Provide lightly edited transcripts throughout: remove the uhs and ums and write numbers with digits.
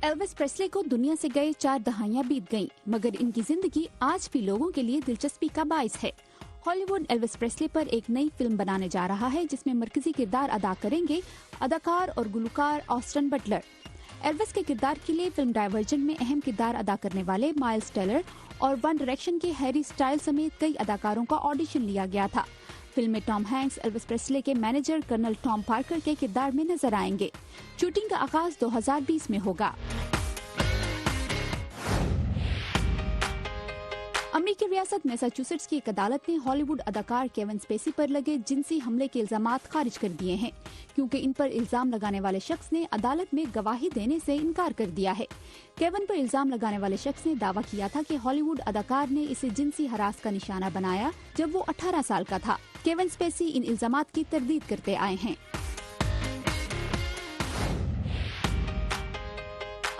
Elvis Presley को दुनिया से गए 4 दहाइयां बीत गईं, मगर इनकी जिंदगी आज भी लोगों के लिए दिलचस्पी का बाइस है। हॉलीवुड एल्विस प्रेस्ले पर एक नई फिल्म बनाने जा रहा है जिसमें मरकजी किरदार अदा करेंगे अदाकार और गुलकार ऑस्टन बटलर। एल्विस के किरदार के लिए फिल्म डाइवर्जेंट में अहम किरदार अदा करने वाले माइल्स टेलर और वन डायरेक्शन के हैरी स्टाइल समेत कई अदाकारों का ऑडिशन लिया गया था। फिल्म में टॉम हैंक्स एल्विस प्रेस्ले के मैनेजर कर्नल टॉम पार्कर के किरदार में नजर आएंगे। शूटिंग का आगाज 2020 में होगा। अमेरिकी रियासत मैसाचुसेट्स की एक अदालत ने हॉलीवुड अदाकार केविन स्पेसी पर लगे जिनसी हमले के इल्जामात खारिज कर दिए हैं, क्योंकि इन पर इल्जाम लगाने वाले शख्स ने अदालत में गवाही देने से इनकार कर दिया है। केविन पर इल्जाम लगाने वाले शख्स ने दावा किया था कि हॉलीवुड अदाकार ने इसे जिनसी हरास का निशाना बनाया जब वो 18 साल का था। केविन स्पेसी इन इल्जामात की तरदीद करते आए हैं।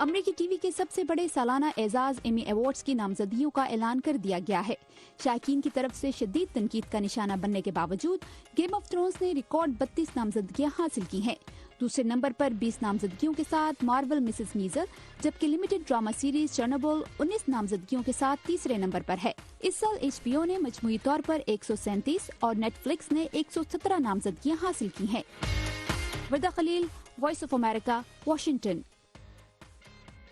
अमेरिकी टीवी के सबसे बड़े सालाना एजाज एमी अवार्ड्स की नामजदगियों का ऐलान कर दिया गया है। शायकीन की तरफ से शदीद तनकीद का निशाना बनने के बावजूद गेम ऑफ थ्रोन्स ने रिकॉर्ड 32 नामजदगियां हासिल की हैं। दूसरे नंबर पर 20 नामजदगियों के साथ मार्वल मिसेस मीजल, जबकि लिमिटेड ड्रामा सीरीज चर्नोबिल 19 नामजदगियों के साथ तीसरे नंबर पर है। इस साल HBO ने मजमूई तौर पर 137 और नेटफ्लिक्स ने 117 नामजदगियां हासिल की हैं। Warda Khalil, voice of America, Washington.